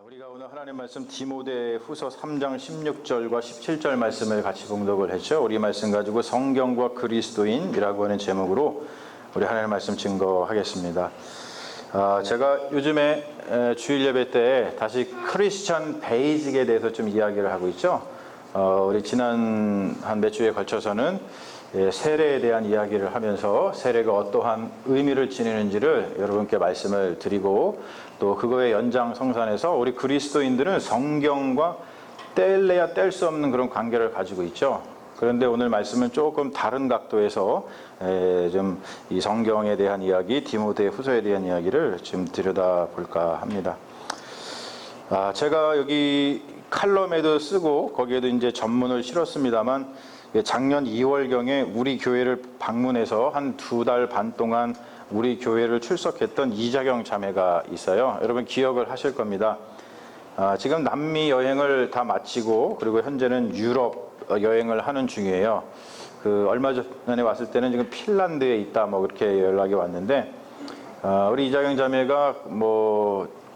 우리가 오늘 하나님 말씀 디모데후서 3장 16절과 17절 말씀을 같이 봉독을 했죠. 우리 말씀 가지고 성경과 그리스도인이라고 하는 제목으로 우리 하나님 말씀 증거하겠습니다. 제가 요즘에 주일 예배 때 다시 크리스천 베이직에 대해서 좀 이야기를 하고 있죠. 우리 지난 한 몇 주에 걸쳐서는 세례에 대한 이야기를 하면서 세례가 어떠한 의미를 지니는지를 여러분께 말씀을 드리고, 또 그거의 연장성산에서 우리 그리스도인들은 성경과 뗄래야 뗄 수 없는 그런 관계를 가지고 있죠. 그런데 오늘 말씀은 조금 다른 각도에서 좀 이 성경에 대한 이야기, 디모데 후서에 대한 이야기를 좀 들여다볼까 합니다. 제가 여기 칼럼에도 쓰고 거기에도 이제 전문을 실었습니다만, 작년 2월경에 우리 교회를 방문해서 한 2달 반 동안 우리 교회를 출석했던 이자경 자매가 있어요. 여러분 기억을 하실 겁니다. 지금 남미 여행을 다 마치고 그리고 현재는 유럽 여행을 하는 중이에요. 얼마 전에 왔을 때는 지금 핀란드에 있다 그렇게 연락이 왔는데, 우리 이자경 자매가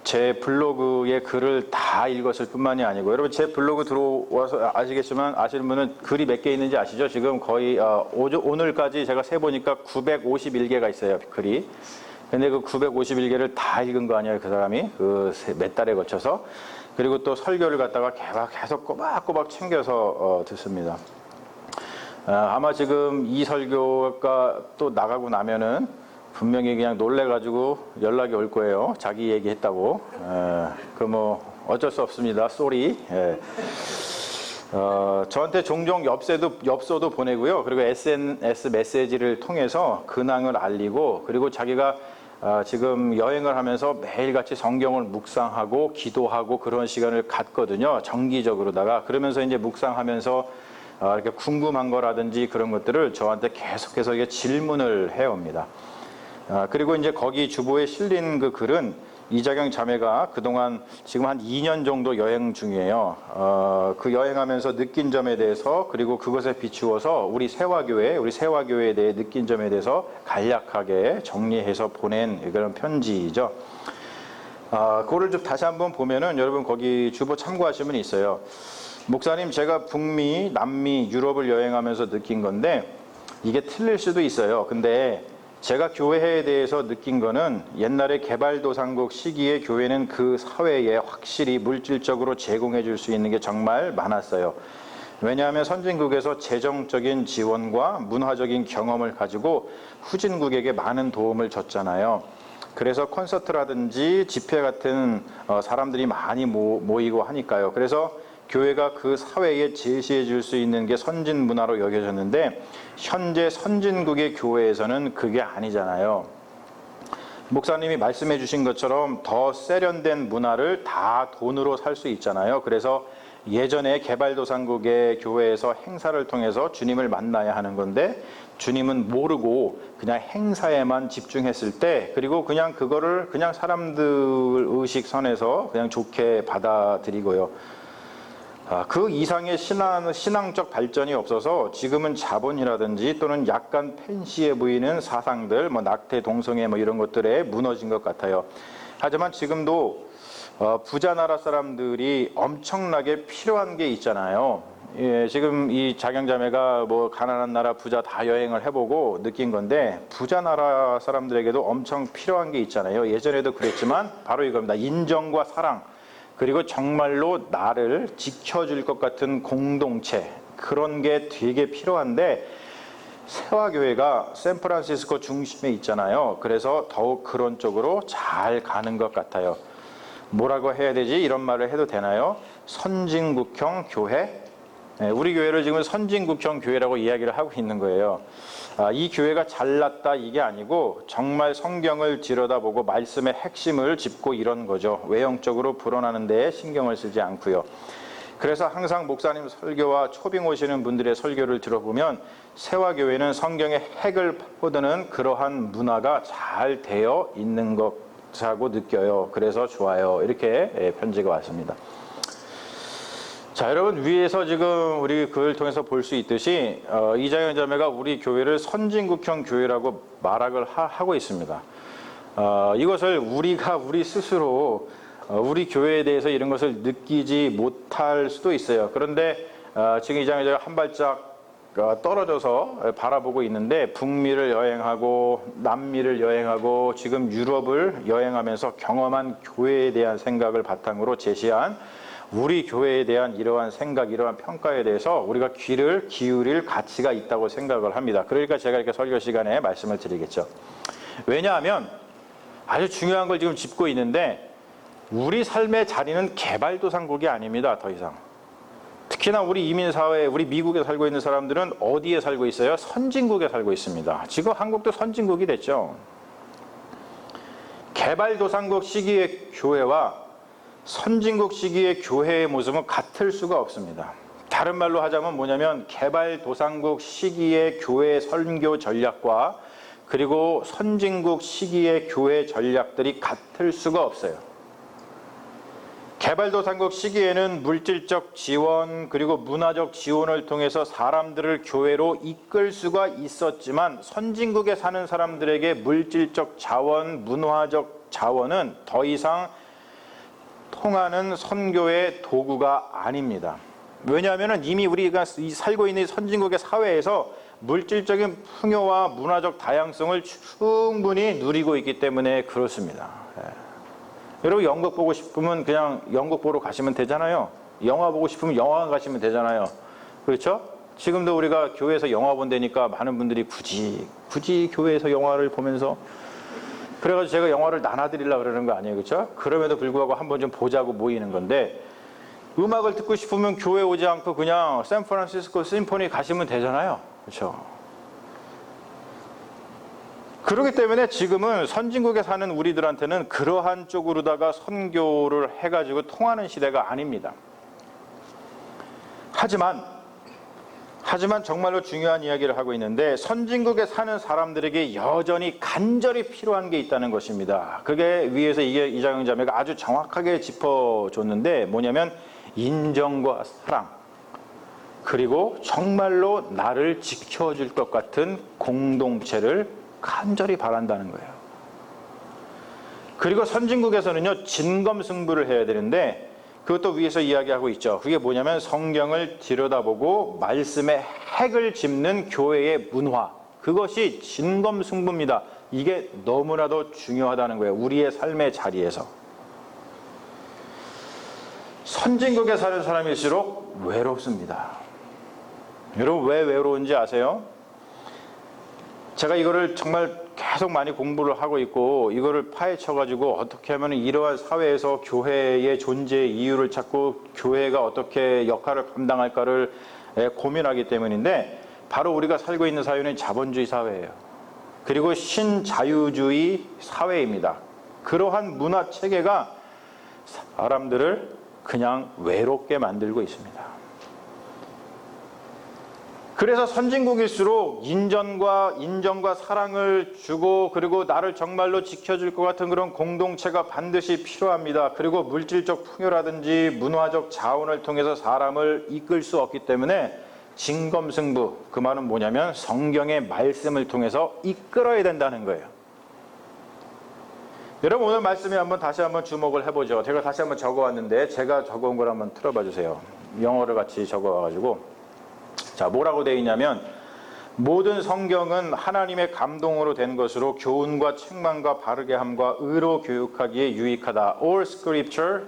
제 블로그에 글을 다 읽었을 뿐만이 아니고, 여러분 제 블로그 들어와서 아시겠지만 아시는 분은 글이 몇 개 있는지 아시죠? 지금 거의 오늘까지 제가 세보니까 951개가 있어요, 글이. 근데 그 951개를 다 읽은 거 아니에요, 그 사람이? 몇 달에 걸쳐서. 그리고 또 설교를 갖다가 계속 꼬박꼬박 챙겨서 듣습니다. 아마 지금 이 설교가 또 나가고 나면은 분명히 그냥 놀래가지고 연락이 올 거예요. 자기 얘기했다고. 어쩔 수 없습니다. 쏘리. 저한테 종종 엽서도 보내고요. 그리고 SNS 메시지를 통해서 근황을 알리고, 그리고 자기가 지금 여행을 하면서 매일같이 성경을 묵상하고 기도하고 그런 시간을 갖거든요. 정기적으로다가. 그러면서 이제 묵상하면서 이렇게 궁금한 거라든지 그런 것들을 저한테 계속해서 이게 질문을 해옵니다. 그리고 이제 거기 주보에 실린 그 글은 이자경 자매가 그동안 지금 한 2년 정도 여행 중이에요. 그 여행하면서 느낀 점에 대해서, 그리고 그것에 비추어서 우리 세화교회에 대해 느낀 점에 대해서 간략하게 정리해서 보낸 그런 편지죠. 그거를 좀 다시 한번 보면은 여러분 거기 주보 참고하시면 있어요. 목사님, 제가 북미, 남미, 유럽을 여행하면서 느낀 건데 이게 틀릴 수도 있어요. 근데 제가 교회에 대해서 느낀 거는, 옛날에 개발도상국 시기에 교회는 그 사회에 확실히 물질적으로 제공해 줄 수 있는 게 정말 많았어요. 왜냐하면 선진국에서 재정적인 지원과 문화적인 경험을 가지고 후진국에게 많은 도움을 줬잖아요. 그래서 콘서트라든지 집회 같은 사람들이 많이 모이고 하니까요. 그래서 교회가 그 사회에 제시해 줄 수 있는 게 선진 문화로 여겨졌는데, 현재 선진국의 교회에서는 그게 아니잖아요. 목사님이 말씀해 주신 것처럼 더 세련된 문화를 다 돈으로 살 수 있잖아요. 그래서 예전에 개발도상국의 교회에서 행사를 통해서 주님을 만나야 하는 건데, 주님은 모르고 그냥 행사에만 집중했을 때, 그리고 그냥 그거를 그냥 사람들 의식선에서 그냥 좋게 받아들이고요. 그 이상의 신앙적 발전이 없어서 지금은 자본이라든지 또는 약간 팬시해 보이는 사상들, 낙태, 동성애 이런 것들에 무너진 것 같아요. 하지만 지금도 부자 나라 사람들이 엄청나게 필요한 게 있잖아요. 지금 이 자경자매가 가난한 나라 부자 다 여행을 해보고 느낀 건데, 부자 나라 사람들에게도 엄청 필요한 게 있잖아요. 예전에도 그랬지만 바로 이겁니다. 인정과 사랑, 그리고 정말로 나를 지켜줄 것 같은 공동체, 그런 게 되게 필요한데, 세화교회가 샌프란시스코 중심에 있잖아요. 그래서 더욱 그런 쪽으로 잘 가는 것 같아요. 뭐라고 해야 되지? 이런 말을 해도 되나요? 선진국형 교회? 우리 교회를 지금 선진국형 교회라고 이야기를 하고 있는 거예요. 이 교회가 잘났다 이게 아니고, 정말 성경을 들여다보고 말씀의 핵심을 짚고 이런 거죠. 외형적으로 불어나는 데에 신경을 쓰지 않고요. 그래서 항상 목사님 설교와 초빙 오시는 분들의 설교를 들어보면, 세화교회는 성경의 핵을 퍼드는 그러한 문화가 잘 되어 있는 것이라고 느껴요. 그래서 좋아요. 이렇게 편지가 왔습니다. 자, 여러분 위에서 지금 우리 그걸 통해서 볼 수 있듯이 이자경 자매가 우리 교회를 선진국형 교회라고 말을 하고 있습니다. 이것을 우리 스스로 우리 교회에 대해서 이런 것을 느끼지 못할 수도 있어요. 그런데 지금 이 장에 제가 한 발짝 떨어져서 바라보고 있는데 북미를 여행하고 남미를 여행하고 지금 유럽을 여행하면서 경험한 교회에 대한 생각을 바탕으로 제시한 우리 교회에 대한 이러한 생각, 이러한 평가에 대해서 우리가 귀를 기울일 가치가 있다고 생각을 합니다. 그러니까 제가 이렇게 설교 시간에 말씀을 드리겠죠. 왜냐하면 아주 중요한 걸 지금 짚고 있는데 우리 삶의 자리는 개발도상국이 아닙니다. 더 이상. 특히나 우리 이민사회, 우리 미국에 살고 있는 사람들은 어디에 살고 있어요? 선진국에 살고 있습니다. 지금 한국도 선진국이 됐죠. 개발도상국 시기의 교회와 선진국 시기의 교회의 모습은 같을 수가 없습니다. 다른 말로 하자면 뭐냐면 개발도상국 시기의 교회 선교 전략과 그리고 선진국 시기의 교회 전략들이 같을 수가 없어요. 개발도상국 시기에는 물질적 지원 그리고 문화적 지원을 통해서 사람들을 교회로 이끌 수가 있었지만 선진국에 사는 사람들에게 물질적 자원, 문화적 자원은 더 이상 통하는 선교의 도구가 아닙니다. 왜냐하면 이미 우리가 살고 있는 선진국의 사회에서 물질적인 풍요와 문화적 다양성을 충분히 누리고 있기 때문에 그렇습니다. 여러분 연극 보고 싶으면 그냥 연극 보러 가시면 되잖아요. 영화 보고 싶으면 영화관 가시면 되잖아요. 그렇죠? 지금도 우리가 교회에서 영화 본다니까 많은 분들이 굳이 교회에서 영화를 보면서 그래가지고 제가 영화를 나눠드리려고 그러는 거 아니에요. 그렇죠? 그럼에도 불구하고 한번 좀 보자고 모이는 건데 음악을 듣고 싶으면 교회 오지 않고 그냥 샌프란시스코 심포니 가시면 되잖아요. 그렇죠? 그렇기 때문에 지금은 선진국에 사는 우리들한테는 그러한 쪽으로다가 선교를 해가지고 통하는 시대가 아닙니다. 하지만 정말로 중요한 이야기를 하고 있는데 선진국에 사는 사람들에게 여전히 간절히 필요한 게 있다는 것입니다. 그게 위에서 이장영 자매가 아주 정확하게 짚어줬는데 뭐냐면 인정과 사랑 그리고 정말로 나를 지켜줄 것 같은 공동체를 간절히 바란다는 거예요. 그리고 선진국에서는요 진검승부를 해야 되는데 그것도 위에서 이야기하고 있죠. 그게 뭐냐면 성경을 들여다보고 말씀의 핵을 짚는 교회의 문화, 그것이 진검승부입니다. 이게 너무나도 중요하다는 거예요. 우리의 삶의 자리에서. 선진국에 사는 사람일수록 외롭습니다. 여러분 왜 외로운지 아세요? 제가 이거를 정말 계속 많이 공부를 하고 있고 이거를 파헤쳐가지고 어떻게 하면 이러한 사회에서 교회의 존재의 이유를 찾고 교회가 어떻게 역할을 감당할까를 고민하기 때문인데 바로 우리가 살고 있는 사회는 자본주의 사회예요. 그리고 신자유주의 사회입니다. 그러한 문화 체계가 사람들을 그냥 외롭게 만들고 있습니다. 그래서 선진국일수록 인정과 사랑을 주고 그리고 나를 정말로 지켜줄 것 같은 그런 공동체가 반드시 필요합니다. 그리고 물질적 풍요라든지 문화적 자원을 통해서 사람을 이끌 수 없기 때문에 진검승부, 그 말은 뭐냐면 성경의 말씀을 통해서 이끌어야 된다는 거예요. 여러분 오늘 말씀에 다시 한번 주목을 해보죠. 제가 다시 한번 적어왔는데 제가 적어온 걸 한번 틀어봐 주세요. 영어를 같이 적어와가지고 자, 뭐라고 되어 있냐면 모든 성경은 하나님의 감동으로 된 것으로 교훈과 책망과 바르게 함과 의로 교육하기에 유익하다. All scripture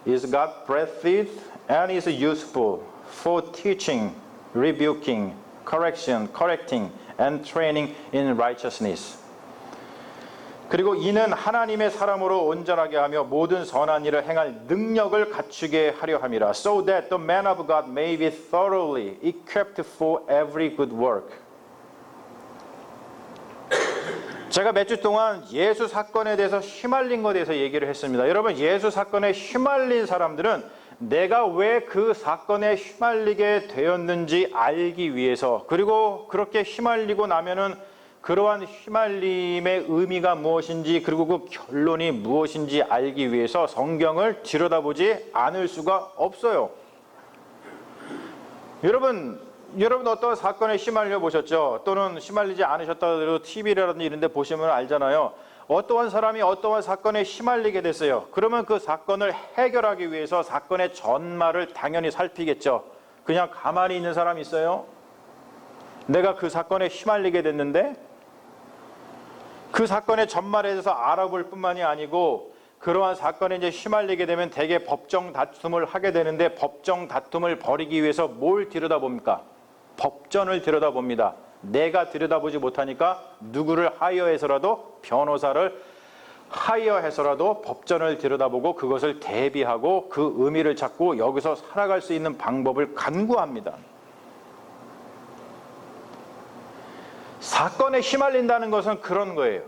is God breathed and is useful for teaching, rebuking, correcting and training in righteousness. 그리고 이는 하나님의 사람으로 온전하게 하며 모든 선한 일을 행할 능력을 갖추게 하려 함이라. So that the man of God may be thoroughly equipped for every good work. 제가 몇 주 동안 예수 사건에 대해서 휘말린 것에 대해서 얘기를 했습니다. 여러분 예수 사건에 휘말린 사람들은 내가 왜 그 사건에 휘말리게 되었는지 알기 위해서 그리고 그렇게 휘말리고 나면은 그러한 휘말림의 의미가 무엇인지 그리고 그 결론이 무엇인지 알기 위해서 성경을 들여다보지 않을 수가 없어요. 여러분 어떤 사건에 휘말려 보셨죠? 또는 휘말리지 않으셨다 하더라도 TV라든지 이런 데 보시면 알잖아요. 어떠한 사람이 어떠한 사건에 휘말리게 됐어요. 그러면 그 사건을 해결하기 위해서 사건의 전말을 당연히 살피겠죠. 그냥 가만히 있는 사람이 있어요? 내가 그 사건에 휘말리게 됐는데 그 사건의 전말에 대해서 알아볼 뿐만이 아니고 그러한 사건에 이제 휘말리게 되면 대개 법정 다툼을 하게 되는데 법정 다툼을 벌이기 위해서 뭘 들여다봅니까? 법전을 들여다봅니다. 내가 들여다보지 못하니까 누구를 하이어해서라도 변호사를 하이어해서라도 법전을 들여다보고 그것을 대비하고 그 의미를 찾고 여기서 살아갈 수 있는 방법을 간구합니다. 사건에 휘말린다는 것은 그런 거예요.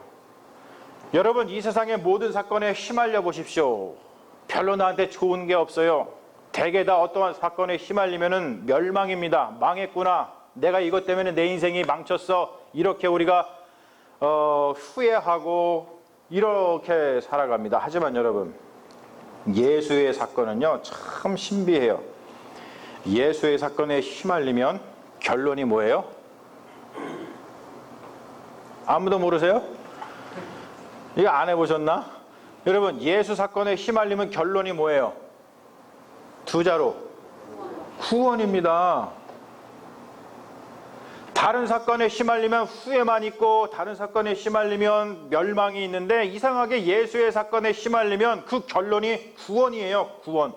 여러분 이 세상의 모든 사건에 휘말려 보십시오. 별로 나한테 좋은 게 없어요. 대개 다 어떠한 사건에 휘말리면은 멸망입니다. 망했구나. 내가 이것 때문에 내 인생이 망쳤어. 이렇게 우리가 후회하고 이렇게 살아갑니다. 하지만 여러분 예수의 사건은요 참 신비해요. 예수의 사건에 휘말리면 결론이 뭐예요? 아무도 모르세요? 이거 안 해보셨나? 여러분 예수 사건에 휘말리면 결론이 뭐예요? 두 자로 구원입니다. 다른 사건에 휘말리면 후회만 있고 다른 사건에 휘말리면 멸망이 있는데 이상하게 예수의 사건에 휘말리면 그 결론이 구원이에요. 구원.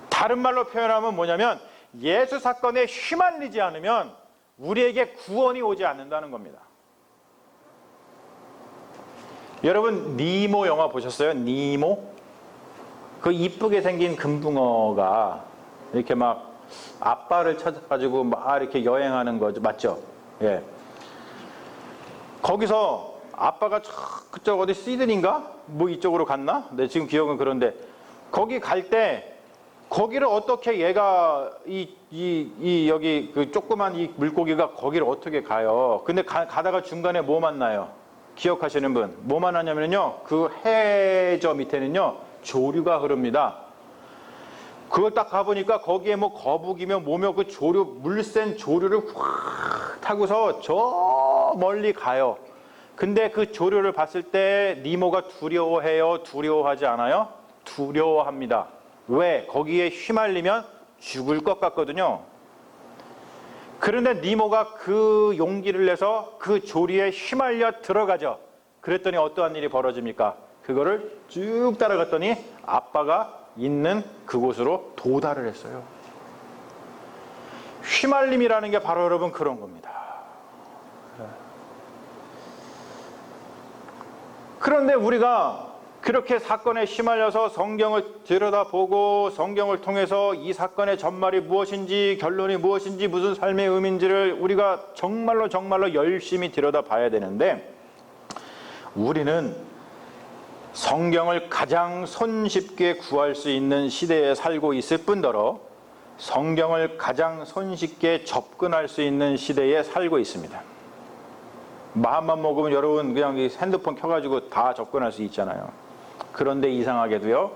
다른 말로 표현하면 뭐냐면 예수 사건에 휘말리지 않으면 우리에게 구원이 오지 않는다는 겁니다. 여러분 니모 영화 보셨어요? 니모? 그 이쁘게 생긴 금붕어가 이렇게 막 아빠를 찾아가지고 막 이렇게 여행하는 거죠. 맞죠? 예. 거기서 아빠가 그쪽 어디 시드니인가? 뭐 이쪽으로 갔나? 네, 지금 기억은 그런데 거기 갈 때 거기를 어떻게 얘가 여기 그 조그만 이 물고기가 거기를 어떻게 가요? 근데 가다가 중간에 뭐 만나요? 기억하시는 분? 뭐 만나냐면요. 그 해저 밑에는요. 조류가 흐릅니다. 그걸 딱 가보니까 거기에 뭐 거북이며 뭐며 그 조류, 물센 조류를 확 타고서 저 멀리 가요. 근데 그 조류를 봤을 때 니모가 두려워해요? 두려워하지 않아요? 두려워합니다. 왜? 거기에 휘말리면 죽을 것 같거든요. 그런데 니모가 그 용기를 내서 그 조류에 휘말려 들어가죠. 그랬더니 어떠한 일이 벌어집니까? 그거를 쭉 따라갔더니 아빠가 있는 그곳으로 도달을 했어요. 휘말림이라는 게 바로 여러분 그런 겁니다. 그런데 우리가 그렇게 사건에 휘말려서 성경을 들여다보고 성경을 통해서 이 사건의 전말이 무엇인지 결론이 무엇인지 무슨 삶의 의미인지를 우리가 정말로 열심히 들여다봐야 되는데 우리는 성경을 가장 손쉽게 구할 수 있는 시대에 살고 있을 뿐더러 성경을 가장 손쉽게 접근할 수 있는 시대에 살고 있습니다. 마음만 먹으면 여러분 그냥 이 핸드폰 켜가지고 다 접근할 수 있잖아요. 그런데 이상하게도요,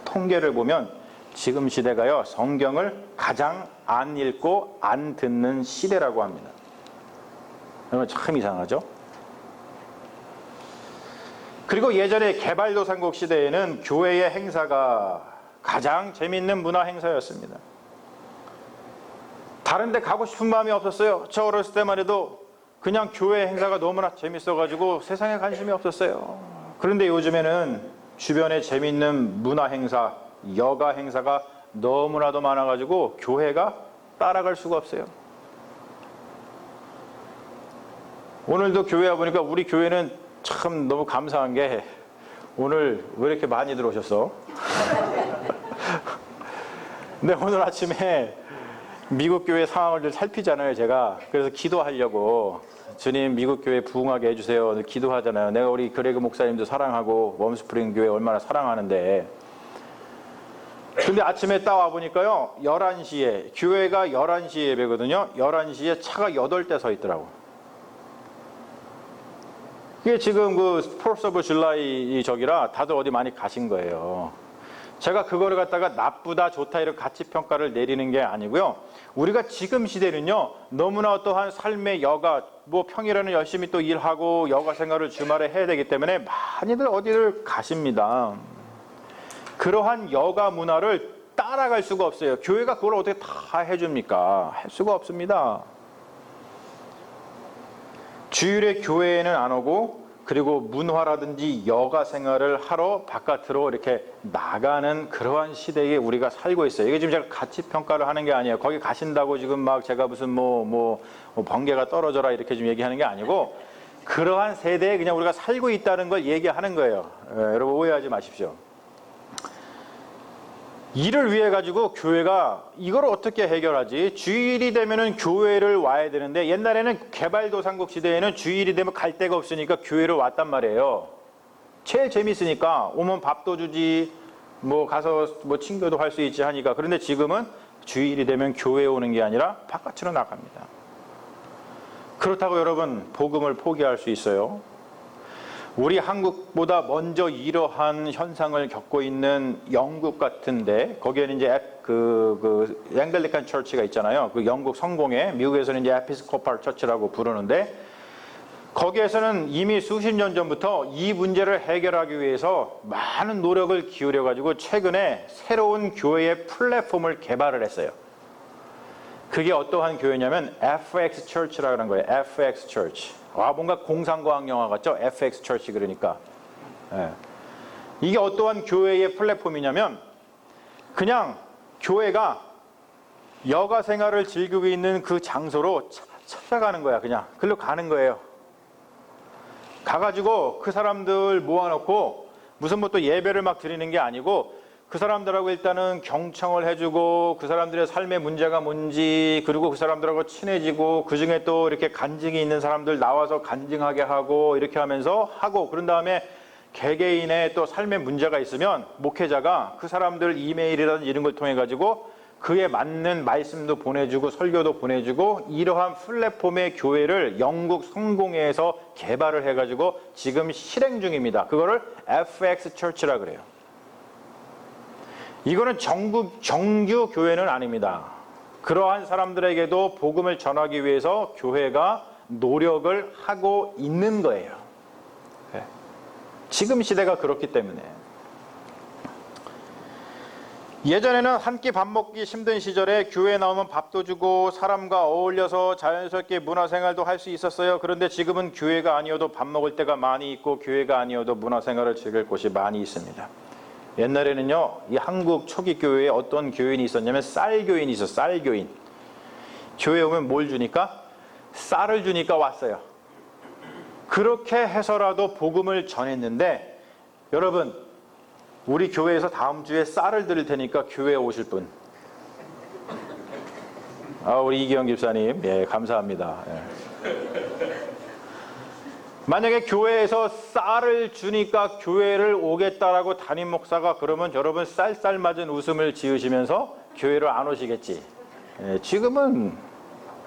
통계를 보면 지금 시대가요, 성경을 가장 안 읽고 안 듣는 시대라고 합니다. 여러분 참 이상하죠? 그리고 예전에 개발도상국 시대에는 교회의 행사가 가장 재미있는 문화 행사였습니다. 다른 데 가고 싶은 마음이 없었어요. 저 어렸을 때만 해도 그냥 교회 행사가 너무나 재밌어가지고 세상에 관심이 없었어요. 그런데 요즘에는 주변에 재미있는 문화 행사, 여가 행사가 너무나도 많아가지고 교회가 따라갈 수가 없어요. 오늘도 교회 와보니까 우리 교회는 참 너무 감사한 게 오늘 왜 이렇게 많이 들어오셨어? 근데 오늘 아침에 미국 교회 상황을 좀 살피잖아요, 제가. 그래서 기도하려고 주님 미국 교회 부흥하게 해주세요. 기도하잖아요. 내가 우리 그레그 목사님도 사랑하고 웜스프링 교회 얼마나 사랑하는데. 근데 아침에 딱 와보니까요, 11시에, 교회가 11시에 예배거든요. 11시에 차가 8대 서 있더라고. 그게 지금 그 4th of July 저기라 다들 어디 많이 가신 거예요. 제가 그거를 갖다가 나쁘다 좋다 이렇게 가치 평가를 내리는 게 아니고요. 우리가 지금 시대는요, 너무나 어떠한 삶의 여가, 뭐 평일에는 열심히 또 일하고 여가 생활을 주말에 해야 되기 때문에 많이들 어디를 가십니다. 그러한 여가 문화를 따라갈 수가 없어요. 교회가 그걸 어떻게 다 해줍니까? 할 수가 없습니다. 주일에 교회에는 안 오고, 그리고 문화라든지 여가 생활을 하러 바깥으로 이렇게 나가는 그러한 시대에 우리가 살고 있어요. 이게 지금 제가 가치 평가를 하는 게 아니에요. 거기 가신다고 지금 막 제가 무슨 번개가 떨어져라 이렇게 좀 얘기하는 게 아니고, 그러한 세대에 그냥 우리가 살고 있다는 걸 얘기하는 거예요. 여러분 오해하지 마십시오. 이를 위해 가지고 교회가 이걸 어떻게 해결하지? 주일이 되면은 교회를 와야 되는데, 옛날에는 개발도상국 시대에는 주일이 되면 갈 데가 없으니까 교회를 왔단 말이에요. 제일 재밌으니까 오면 밥도 주지, 뭐 가서 뭐 친교도 할 수 있지 하니까. 그런데 지금은 주일이 되면 교회에 오는 게 아니라 바깥으로 나갑니다. 그렇다고 여러분 복음을 포기할 수 있어요? 우리 한국보다 먼저 이러한 현상을 겪고 있는 영국 같은데, 거기에는 이제 앵글리칸 처치가 있잖아요. 그 영국 성공회, 미국에서는 이제 에피스코팔 처치라고 부르는데, 거기에서는 이미 수십 년 전부터 이 문제를 해결하기 위해서 많은 노력을 기울여 가지고 최근에 새로운 교회의 플랫폼을 개발을 했어요. 그게 어떠한 교회냐면 FX Church라는 거예요. FX Church. 뭔가 공상과학 영화 같죠? FX Church 그러니까. 예. 이게 어떠한 교회의 플랫폼이냐면, 그냥 교회가 여가 생활을 즐기고 있는 그 장소로 찾아가는 거야. 그냥 글로 가는 거예요. 가가지고 그 사람들 모아놓고 무슨 뭐 또 예배를 막 드리는 게 아니고, 그 사람들하고 일단은 경청을 해주고, 그 사람들의 삶의 문제가 뭔지, 그리고 그 사람들하고 친해지고, 그 중에 또 이렇게 간증이 있는 사람들 나와서 간증하게 하고, 이렇게 하면서 하고, 그런 다음에 개개인의 또 삶의 문제가 있으면 목회자가 그 사람들 이메일이라든지 이런 걸 통해 가지고 그에 맞는 말씀도 보내주고 설교도 보내주고, 이러한 플랫폼의 교회를 영국 성공회에서 개발을 해가지고 지금 실행 중입니다. 그거를 FX Church라 그래요. 이거는 정규 교회는 아닙니다. 그러한 사람들에게도 복음을 전하기 위해서 교회가 노력을 하고 있는 거예요. 지금 시대가 그렇기 때문에. 예전에는 한 끼 밥 먹기 힘든 시절에 교회에 나오면 밥도 주고 사람과 어울려서 자연스럽게 문화생활도 할 수 있었어요. 그런데 지금은 교회가 아니어도 밥 먹을 때가 많이 있고, 교회가 아니어도 문화생활을 즐길 곳이 많이 있습니다. 옛날에는요, 이 한국 초기 교회에 어떤 교인이 있었냐면 쌀교인이 있었어요. 쌀교인. 교회에 오면 뭘 주니까? 쌀을 주니까 왔어요. 그렇게 해서라도 복음을 전했는데, 여러분, 우리 교회에서 다음 주에 쌀을 드릴 테니까 교회에 오실 분. 우리 이기영 집사님, 예, 감사합니다. 예. 만약에 교회에서 쌀을 주니까 교회를 오겠다라고 담임 목사가 그러면 여러분 쌀쌀 맞은 웃음을 지으시면서 교회를 안 오시겠지. 예, 지금은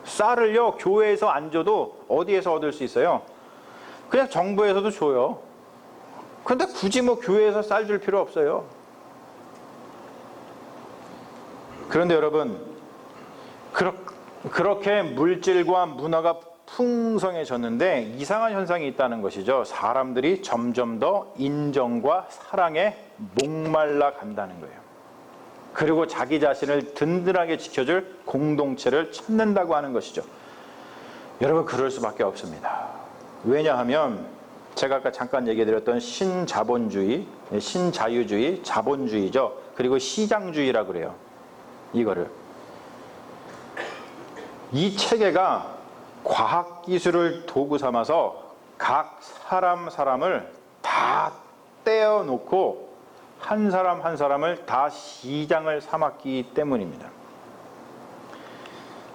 쌀을요, 교회에서 안 줘도 어디에서 얻을 수 있어요? 그냥 정부에서도 줘요. 근데 굳이 뭐 교회에서 쌀 줄 필요 없어요. 그런데 여러분, 그렇게 물질과 문화가 풍성해졌는데 이상한 현상이 있다는 것이죠. 사람들이 점점 더 인정과 사랑에 목말라 간다는 거예요. 그리고 자기 자신을 든든하게 지켜줄 공동체를 찾는다고 하는 것이죠. 여러분, 그럴 수밖에 없습니다. 왜냐하면 제가 아까 잠깐 얘기해드렸던 신자본주의, 신자유주의, 자본주의죠. 그리고 시장주의라고 그래요. 이거를. 이 체계가 과학기술을 도구 삼아서 각 사람을 다 떼어놓고 한 사람 한 사람을 다 시장을 삼았기 때문입니다.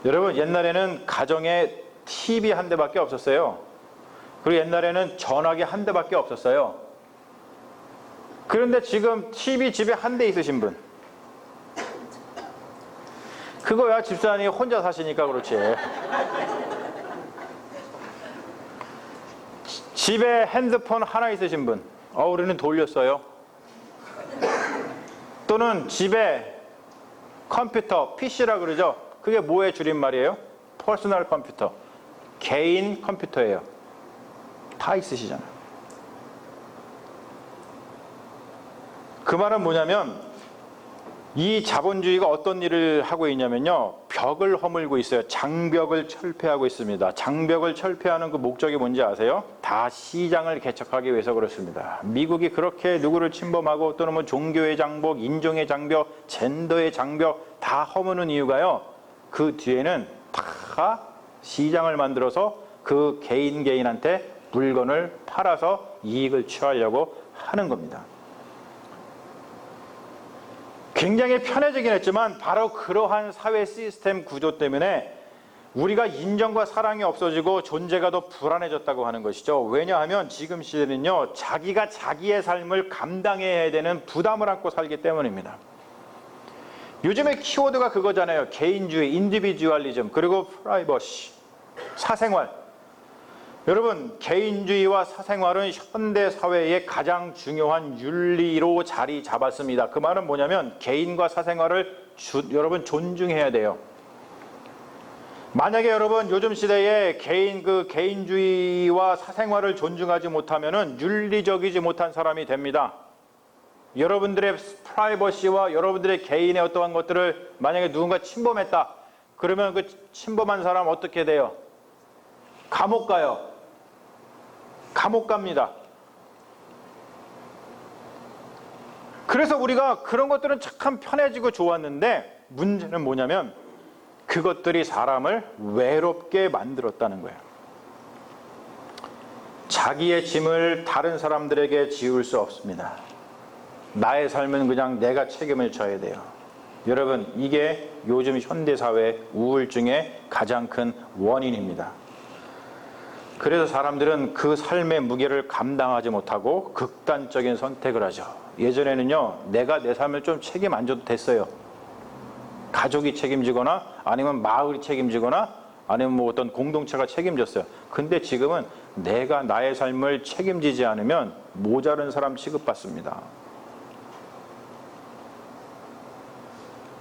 여러분, 옛날에는 가정에 TV 한 대밖에 없었어요. 그리고 옛날에는 전화기 한 대밖에 없었어요. 그런데 지금 TV 집에 한 대 있으신 분, 그거야 집사님이 혼자 사시니까 그렇지. 집에 핸드폰 하나 있으신 분, 우리는 돌렸어요. 또 또는 집에 컴퓨터, PC라 그러죠. 그게 뭐의 줄임말이에요? 퍼스널 컴퓨터. 개인 컴퓨터예요. 다 있으시잖아요. 그 말은 뭐냐면 이 자본주의가 어떤 일을 하고 있냐면요. 벽을 허물고 있어요. 장벽을 철폐하고 있습니다. 장벽을 철폐하는 그 목적이 뭔지 아세요? 다 시장을 개척하기 위해서 그렇습니다. 미국이 그렇게 누구를 침범하고 또는 뭐 종교의 장벽, 인종의 장벽, 젠더의 장벽 다 허무는 이유가요. 그 뒤에는 다 시장을 만들어서 그 개인한테 물건을 팔아서 이익을 취하려고 하는 겁니다. 굉장히 편해지긴 했지만 바로 그러한 사회 시스템 구조 때문에 우리가 인정과 사랑이 없어지고 존재가 더 불안해졌다고 하는 것이죠. 왜냐하면 지금 시대는요, 자기가 자기의 삶을 감당해야 되는 부담을 안고 살기 때문입니다. 요즘에 키워드가 그거잖아요. 개인주의, 인디비주얼리즘, 그리고 프라이버시, 사생활. 여러분, 개인주의와 사생활은 현대 사회의 가장 중요한 윤리로 자리 잡았습니다. 그 말은 뭐냐면 개인과 사생활을 여러분 존중해야 돼요. 만약에 여러분 요즘 시대에 개인주의와 사생활을 존중하지 못하면은 윤리적이지 못한 사람이 됩니다. 여러분들의 프라이버시와 여러분들의 개인의 어떠한 것들을 만약에 누군가 침범했다. 그러면 그 침범한 사람 어떻게 돼요? 감옥 가요. 감옥 갑니다. 그래서 우리가 그런 것들은 참 편해지고 좋았는데 문제는 뭐냐면 그것들이 사람을 외롭게 만들었다는 거예요. 자기의 짐을 다른 사람들에게 지울 수 없습니다. 나의 삶은 그냥 내가 책임을 져야 돼요. 여러분, 이게 요즘 현대사회 우울증의 가장 큰 원인입니다. 그래서 사람들은 그 삶의 무게를 감당하지 못하고 극단적인 선택을 하죠. 예전에는요, 내가 내 삶을 좀 책임 안 져도 됐어요. 가족이 책임지거나 아니면 마을이 책임지거나 아니면 뭐 어떤 공동체가 책임졌어요. 근데 지금은 내가 나의 삶을 책임지지 않으면 모자른 사람 취급받습니다.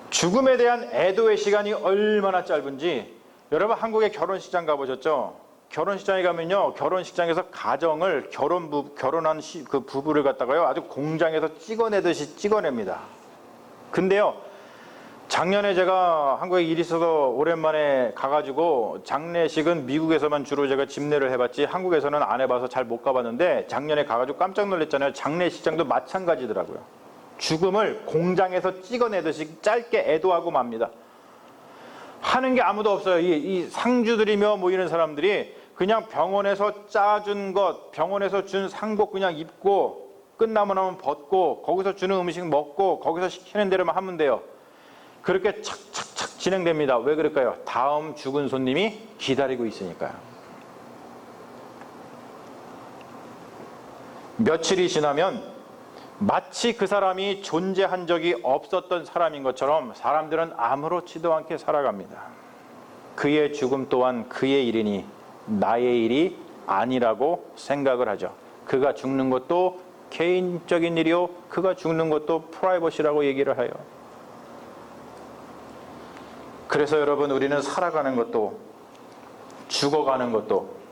죽음에 대한 애도의 시간이 얼마나 짧은지, 여러분 한국의 결혼식장 가보셨죠? 결혼식장에 가면요, 결혼식장에서 가정을 결혼한 그 부부를 갖다가요 아주 공장에서 찍어내듯이 찍어냅니다. 근데요, 작년에 제가 한국에 일이 있어서 오랜만에 가가지고 장례식은 미국에서만 주로 제가 집례를 해봤지 한국에서는 안 해봐서 잘 못 가봤는데 작년에 가가지고 깜짝 놀랐잖아요. 장례식장도 마찬가지더라고요. 죽음을 공장에서 찍어내듯이 짧게 애도하고 맙니다. 하는 게 아무도 없어요. 이 상주들이며 뭐 이런 사람들이 그냥 병원에서 짜준 것, 병원에서 준 상복 그냥 입고 끝나면 하면 벗고 거기서 주는 음식 먹고 거기서 시키는 대로만 하면 돼요. 그렇게 착착착 진행됩니다. 왜 그럴까요? 다음 죽은 손님이 기다리고 있으니까요. 며칠이 지나면 마치 그 사람이 존재한 적이 없었던 사람인 것처럼 사람들은 아무렇지도 않게 살아갑니다. 그의 죽음 또한 그의 일이니 나의 일이 아니라고 생각을 하죠. 그가 죽는 것도 개인적인 일이요, 그가 죽는 것도 프라이버시라고 얘기를 해요. 그래서 여러분, 우리는 살아가는 것도 죽어가는 것도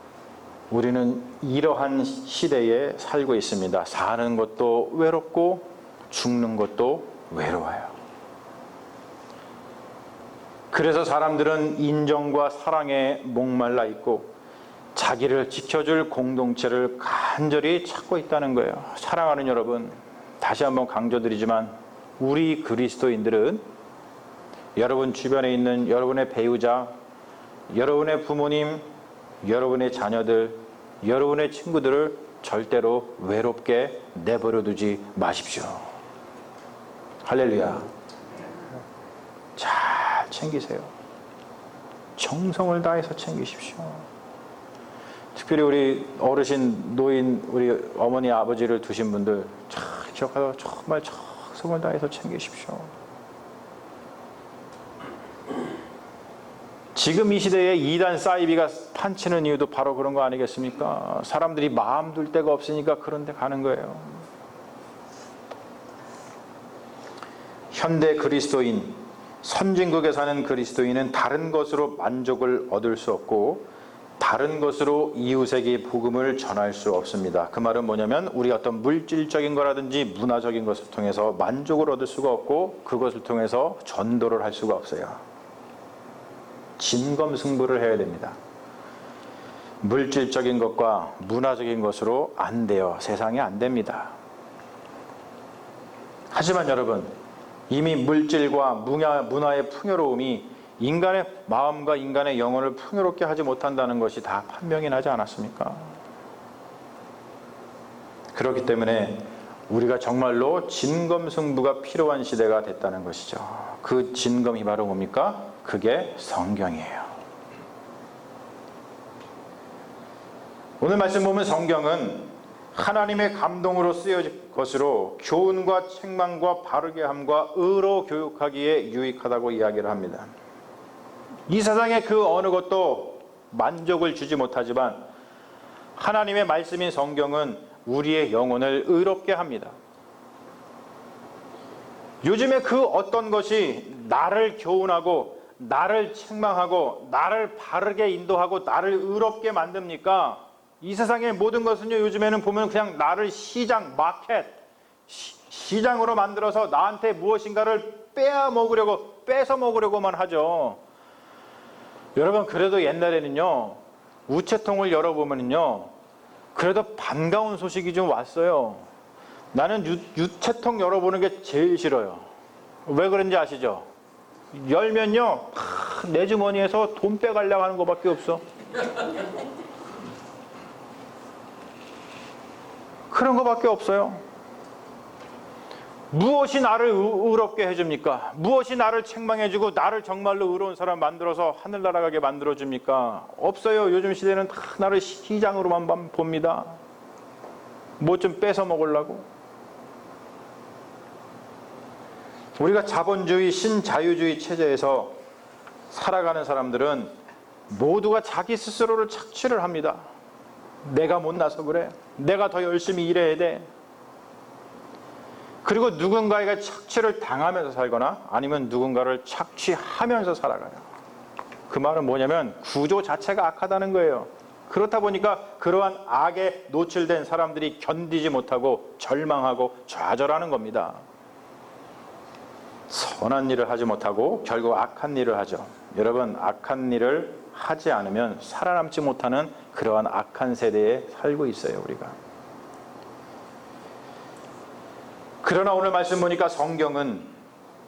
우리는 이러한 시대에 살고 있습니다. 사는 것도 외롭고 죽는 것도 외로워요. 그래서 사람들은 인정과 사랑에 목말라 있고 자기를 지켜줄 공동체를 간절히 찾고 있다는 거예요. 사랑하는 여러분, 다시 한번 강조드리지만 우리 그리스도인들은 여러분 주변에 있는 여러분의 배우자, 여러분의 부모님, 여러분의 자녀들, 여러분의 친구들을 절대로 외롭게 내버려 두지 마십시오. 할렐루야. 잘 챙기세요. 정성을 다해서 챙기십시오. 특별히 우리 어르신, 노인, 우리 어머니, 아버지를 두신 분들 잘 기억하고 정말 정성을 다해서 챙기십시오. 지금 이 시대에 이단 사이비가 판치는 이유도 바로 그런 거 아니겠습니까? 사람들이 마음 둘 데가 없으니까 그런 데 가는 거예요. 현대 그리스도인, 선진국에 사는 그리스도인은 다른 것으로 만족을 얻을 수 없고 다른 것으로 이웃에게 복음을 전할 수 없습니다. 그 말은 뭐냐면 우리 어떤 물질적인 거라든지 문화적인 것을 통해서 만족을 얻을 수가 없고 그것을 통해서 전도를 할 수가 없어요. 진검승부를 해야 됩니다. 물질적인 것과 문화적인 것으로 안 돼요. 세상에 안 됩니다. 하지만 여러분, 이미 물질과 문화의 풍요로움이 인간의 마음과 인간의 영혼을 풍요롭게 하지 못한다는 것이 다 판명이 나지 않았습니까? 그렇기 때문에 우리가 정말로 진검승부가 필요한 시대가 됐다는 것이죠. 그 진검이 바로 뭡니까? 그게 성경이에요. 오늘 말씀 보면 성경은 하나님의 감동으로 쓰여진 것으로 교훈과 책망과 바르게 함과 의로 교육하기에 유익하다고 이야기를 합니다. 이 세상의 그 어느 것도 만족을 주지 못하지만 하나님의 말씀인 성경은 우리의 영혼을 의롭게 합니다. 요즘에 그 어떤 것이 나를 교훈하고 나를 책망하고 나를 바르게 인도하고 나를 의롭게 만듭니까? 이 세상의 모든 것은요, 요즘에는 보면 그냥 나를 시장, 마켓, 시장으로 만들어서 나한테 무엇인가를 뺏어 먹으려고만 하죠. 여러분, 그래도 옛날에는요, 우체통을 열어보면요, 그래도 반가운 소식이 좀 왔어요. 나는 유체통 열어보는 게 제일 싫어요. 왜 그런지 아시죠? 열면요, 내 주머니에서 돈 빼가려고 하는 것밖에 없어. 그런 것밖에 없어요. 무엇이 나를 의롭게 해줍니까? 무엇이 나를 책망해주고 나를 정말로 의로운 사람 만들어서 하늘 날아가게 만들어줍니까? 없어요. 요즘 시대는 다 나를 시장으로만 봅니다. 뭐 좀 뺏어 먹으려고. 우리가 자본주의, 신자유주의 체제에서 살아가는 사람들은 모두가 자기 스스로를 착취를 합니다. 내가 못나서 그래. 내가 더 열심히 일해야 돼. 그리고 누군가에게 착취를 당하면서 살거나 아니면 누군가를 착취하면서 살아가요. 그 말은 뭐냐면 구조 자체가 악하다는 거예요. 그렇다 보니까 그러한 악에 노출된 사람들이 견디지 못하고 절망하고 좌절하는 겁니다. 선한 일을 하지 못하고 결국 악한 일을 하죠. 여러분, 악한 일을 하지 않으면 살아남지 못하는 그러한 악한 세대에 살고 있어요, 우리가. 그러나 오늘 말씀 보니까 성경은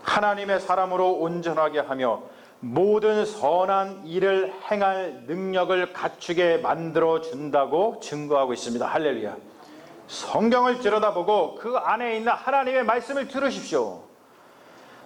하나님의 사람으로 온전하게 하며 모든 선한 일을 행할 능력을 갖추게 만들어 준다고 증거하고 있습니다. 할렐루야. 성경을 들여다보고 그 안에 있는 하나님의 말씀을 들으십시오.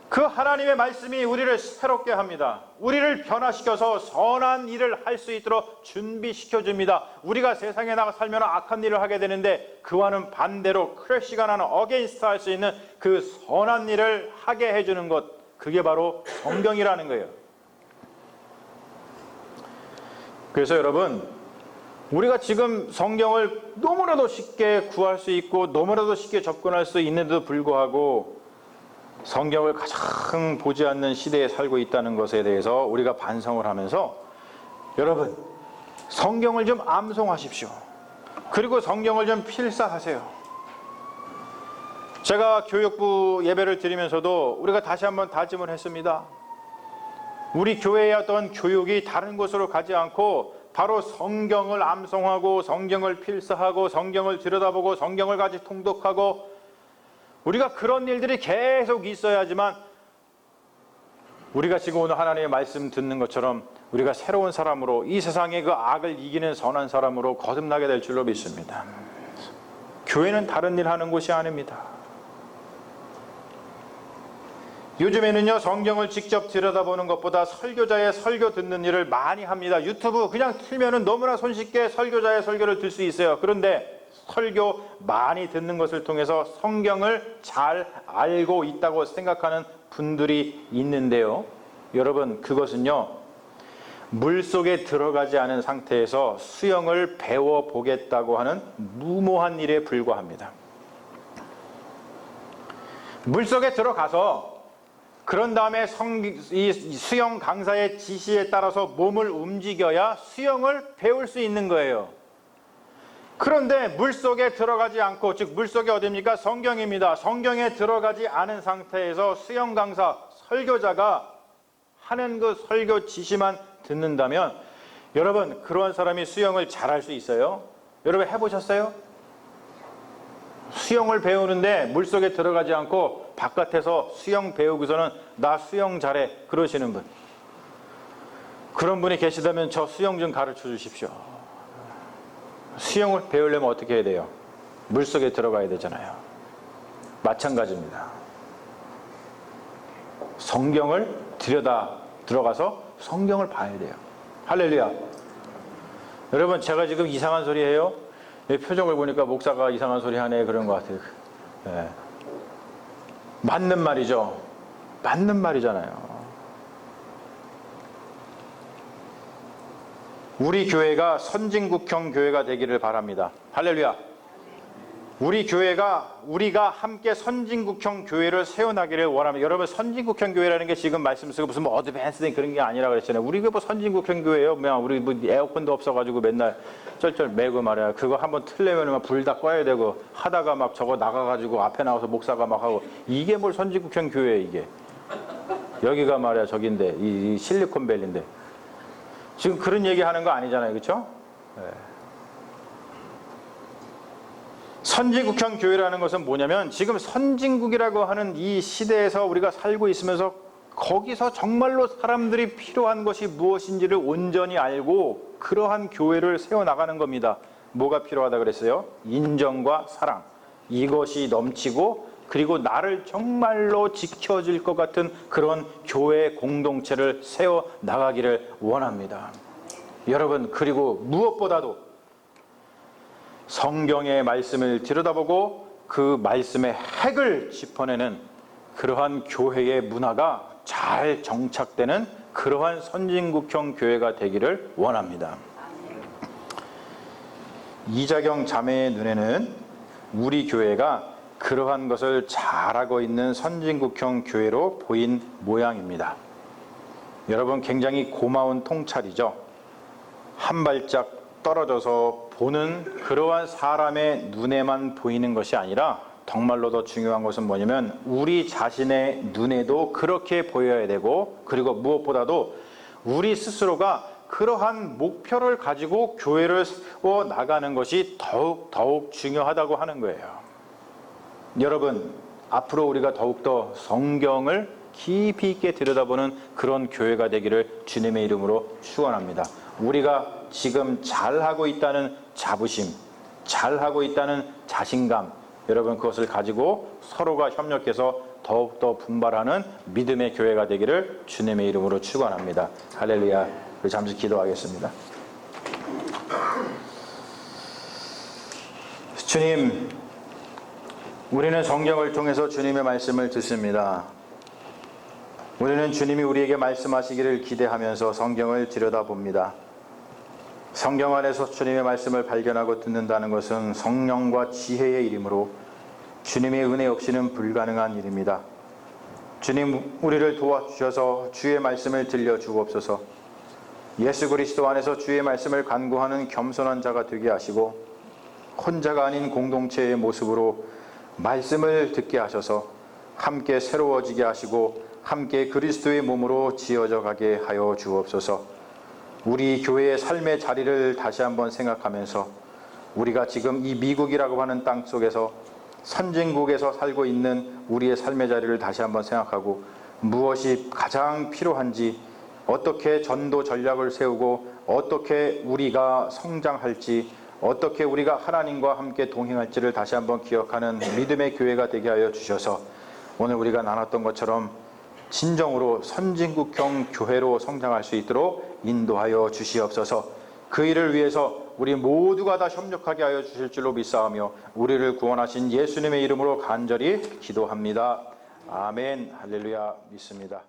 그 하나님의 말씀이 우리를 새롭게 합니다. 우리를 변화시켜서 선한 일을 할 수 있도록 준비시켜 줍니다. 우리가 세상에 나가 살면 악한 일을 하게 되는데 그와는 반대로 크래시가 나는 어게인스트 할 수 있는 그 선한 일을 하게 해주는 것, 그게 바로 성경이라는 거예요. 그래서 여러분, 우리가 지금 성경을 너무나도 쉽게 구할 수 있고 너무나도 쉽게 접근할 수 있는데도 불구하고 성경을 가장 보지 않는 시대에 살고 있다는 것에 대해서 우리가 반성을 하면서 여러분, 성경을 좀 암송하십시오. 그리고 성경을 좀 필사하세요. 제가 교육부 예배를 드리면서도 우리가 다시 한번 다짐을 했습니다. 우리 교회의 어떤 교육이 다른 곳으로 가지 않고 바로 성경을 암송하고 성경을 필사하고 성경을 들여다보고 성경을 같이 통독하고 우리가 그런 일들이 계속 있어야지만 우리가 지금 오늘 하나님의 말씀 듣는 것처럼 우리가 새로운 사람으로 이 세상의 그 악을 이기는 선한 사람으로 거듭나게 될 줄로 믿습니다. 교회는 다른 일 하는 곳이 아닙니다. 요즘에는요, 성경을 직접 들여다보는 것보다 설교자의 설교 듣는 일을 많이 합니다. 유튜브 그냥 틀면은 너무나 손쉽게 설교자의 설교를 들 수 있어요. 그런데 설교 많이 듣는 것을 통해서 성경을 잘 알고 있다고 생각하는 분들이 있는데요, 여러분, 그것은요, 물속에 들어가지 않은 상태에서 수영을 배워보겠다고 하는 무모한 일에 불과합니다. 물속에 들어가서 그런 다음에 이 수영 강사의 지시에 따라서 몸을 움직여야 수영을 배울 수 있는 거예요. 그런데 물속에 들어가지 않고, 즉 물속이 어디입니까? 성경입니다. 성경에 들어가지 않은 상태에서 수영 강사, 설교자가 하는 그 설교 지시만 듣는다면 여러분, 그러한 사람이 수영을 잘할 수 있어요? 여러분 해보셨어요? 수영을 배우는데 물속에 들어가지 않고 바깥에서 수영 배우고서는 나 수영 잘해 그러시는 분, 그런 분이 계시다면 저 수영 좀 가르쳐 주십시오. 수영을 배우려면 어떻게 해야 돼요? 물속에 들어가야 되잖아요. 마찬가지입니다. 성경을 들어가서 성경을 봐야 돼요. 할렐루야. 여러분, 제가 지금 이상한 소리 해요? 표정을 보니까 목사가 이상한 소리 하네 그런 것 같아요. 네. 맞는 말이죠. 맞는 말이잖아요. 우리 교회가 선진국형 교회가 되기를 바랍니다. 할렐루야. 우리가 함께 선진국형 교회를 세워나기를 원합니다. 여러분, 선진국형 교회라는 게 지금 말씀 쓰고 무슨 뭐 어드밴스된 그런 게 아니라 그랬잖아요. 우리가 뭐 선진국형 교회예요? 우리 뭐 에어컨도 없어가지고 맨날 쩔쩔 매고 말이야. 그거 한번 틀려면 불 다 꺼야 되고 하다가 막 저거 나가가지고 앞에 나와서 목사가 막 하고, 이게 뭘 선진국형 교회예요 이게. 여기가 말이야 저긴데 이 실리콘밸리인데 지금 그런 얘기 하는 거 아니잖아요, 그렇죠? 네. 선진국형 교회라는 것은 뭐냐면, 지금 선진국이라고 하는 이 시대에서 우리가 살고 있으면서 거기서 정말로 사람들이 필요한 것이 무엇인지를 온전히 알고 그러한 교회를 세워나가는 겁니다. 뭐가 필요하다 그랬어요? 인정과 사랑, 이것이 넘치고, 그리고 나를 정말로 지켜줄 것 같은 그런 교회 공동체를 세워나가기를 원합니다. 여러분, 그리고 무엇보다도 성경의 말씀을 들여다보고 그 말씀의 핵을 짚어내는 그러한 교회의 문화가 잘 정착되는 그러한 선진국형 교회가 되기를 원합니다. 이자경 자매의 눈에는 우리 교회가 그러한 것을 잘하고 있는 선진국형 교회로 보인 모양입니다. 여러분, 굉장히 고마운 통찰이죠. 한 발짝 떨어져서 보는 그러한 사람의 눈에만 보이는 것이 아니라, 정말로 더 중요한 것은 뭐냐면 우리 자신의 눈에도 그렇게 보여야 되고, 그리고 무엇보다도 우리 스스로가 그러한 목표를 가지고 교회를 세워 나가는 것이 더욱 중요하다고 하는 거예요. 여러분, 앞으로 우리가 더욱더 성경을 깊이 있게 들여다보는 그런 교회가 되기를 주님의 이름으로 축원합니다. 우리가 지금 잘하고 있다는 자부심, 잘하고 있다는 자신감, 여러분 그것을 가지고 서로가 협력해서 더욱더 분발하는 믿음의 교회가 되기를 주님의 이름으로 축원합니다. 할렐루야. 우리 잠시 기도하겠습니다. 주님, 우리는 성경을 통해서 주님의 말씀을 듣습니다. 우리는 주님이 우리에게 말씀하시기를 기대하면서 성경을 들여다봅니다. 성경 안에서 주님의 말씀을 발견하고 듣는다는 것은 성령과 지혜의 이름으로 주님의 은혜 없이는 불가능한 일입니다. 주님, 우리를 도와주셔서 주의 말씀을 들려주옵소서. 예수 그리스도 안에서 주의 말씀을 간구하는 겸손한 자가 되게 하시고, 혼자가 아닌 공동체의 모습으로 말씀을 듣게 하셔서 함께 새로워지게 하시고 함께 그리스도의 몸으로 지어져 가게 하여 주옵소서. 우리 교회의 삶의 자리를 다시 한번 생각하면서 우리가 지금 이 미국이라고 하는 땅 속에서 선진국에서 살고 있는 우리의 삶의 자리를 다시 한번 생각하고, 무엇이 가장 필요한지, 어떻게 전도 전략을 세우고 어떻게 우리가 성장할지, 어떻게 우리가 하나님과 함께 동행할지를 다시 한번 기억하는 믿음의 교회가 되게 하여 주셔서 오늘 우리가 나눴던 것처럼 진정으로 선진국형 교회로 성장할 수 있도록 인도하여 주시옵소서. 그 일을 위해서 우리 모두가 다 협력하게 하여 주실 줄로 믿사오며 우리를 구원하신 예수님의 이름으로 간절히 기도합니다. 아멘. 할렐루야. 믿습니다.